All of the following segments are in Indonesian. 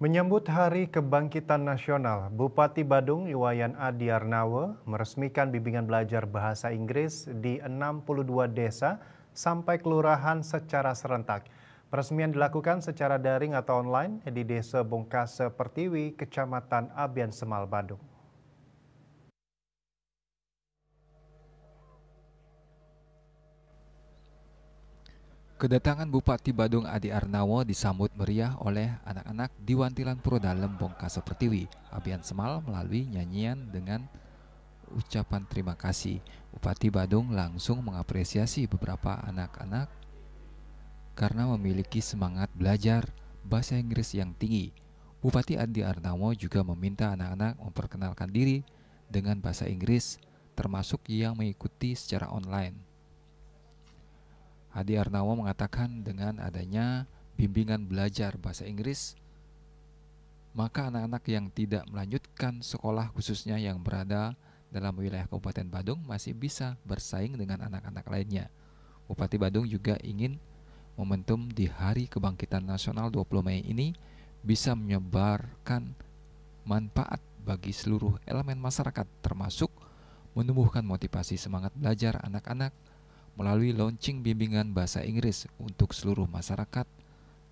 Menyambut Hari Kebangkitan Nasional, Bupati Badung Iwayan Adi Arnawe meresmikan bimbingan belajar bahasa Inggris di 62 desa sampai kelurahan secara serentak. Peresmian dilakukan secara daring atau online di Desa Bongkase Pertiwi, Kecamatan Abian Semal, Badung. Kedatangan Bupati Badung Adi Arnawe disambut meriah oleh anak-anak di Wantilan Purwodalem Bongkase Pertiwi, Abian Semal melalui nyanyian dengan ucapan terima kasih. Bupati Badung langsung mengapresiasi beberapa anak-anak karena memiliki semangat belajar bahasa Inggris yang tinggi. Bupati Adi Arnawe juga meminta anak-anak memperkenalkan diri dengan bahasa Inggris, termasuk yang mengikuti secara online. Adi Arnawe mengatakan dengan adanya bimbingan belajar bahasa Inggris, maka anak-anak yang tidak melanjutkan sekolah khususnya yang berada dalam wilayah Kabupaten Badung masih bisa bersaing dengan anak-anak lainnya. Bupati Badung juga ingin momentum di Hari Kebangkitan Nasional 20 Mei ini bisa menyebarkan manfaat bagi seluruh elemen masyarakat, termasuk menumbuhkan motivasi semangat belajar anak-anak melalui launching bimbingan bahasa Inggris untuk seluruh masyarakat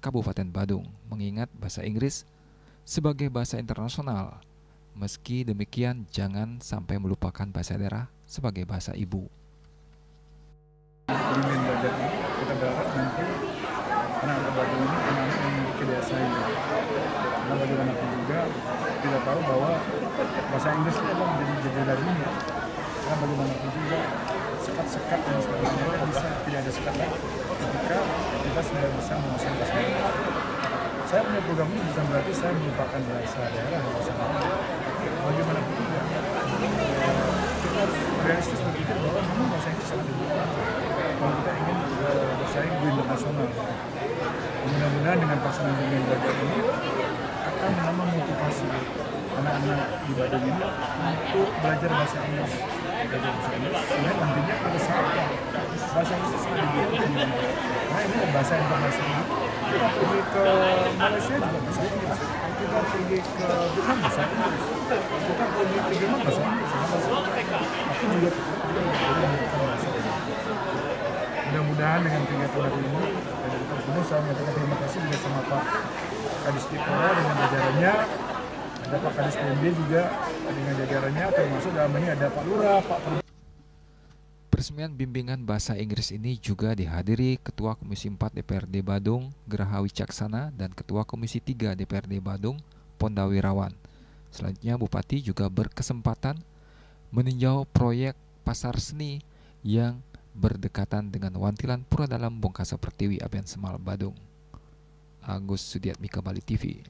Kabupaten Badung, mengingat bahasa Inggris sebagai bahasa internasional. Meski demikian, jangan sampai melupakan bahasa daerah sebagai bahasa ibu. Bimbingan belajar ini kita berharap nanti anak-anak Badung ini anak-anak yang memiliki daya saing. Karena bagaimanapun juga kita tahu bahwa bahasa Inggris itu adalah menjadi jendela dunia. Karena bagaimanapun juga sekat-sekat yang sebenarnya bisa tidak ada sekat lagi ketika kita sudah bisa menguasai bahasa Inggris. Saya punya program ini bukan berarti saya melupakan bahasa daerah atau bahasa lain. Bagaimanapun juga kita harus realistis berpikir bahwa memang bahasa Inggris sangat dibutuhkan kalau kita ingin bersaing di internasional. Mudah-mudahan dengan pasangan bimbingan belajar ini akan menambah motivasi anak-anak di Badung ini untuk belajar bahasa Inggris. Sehingga nantinya pada saat bahasa Inggris sangat dibutuhkan. Nah ini bahasa internasional. Kita pergi ke Malaysia juga bahasa Inggris. Kita pergi ke Vietnam bahasa Inggris. Kita pergi ke Jerman bahasa Inggris. Aku juga membutuhkan bahasa Inggris. Mudah-mudahan dengan kegiatan hari ini dan saya menyampaikan terima kasih juga sama Pak Kadis Dipora dengan jajarannya. Ada Pak Kadis PMD juga dengan jajarannya, termasuk dalam ini ada Pak Lurah, Pak Peresmian bimbingan bahasa Inggris ini juga dihadiri Ketua Komisi 4 DPRD Badung, Geraha Wicaksana, dan Ketua Komisi 3 DPRD Badung, Ponda Wirawan. Selanjutnya Bupati juga berkesempatan meninjau proyek pasar seni yang berdekatan dengan Wantilan Purwodalem Bongkase Pertiwi, Abian Semal, Badung. Agus Sudiatmika, Bali TV.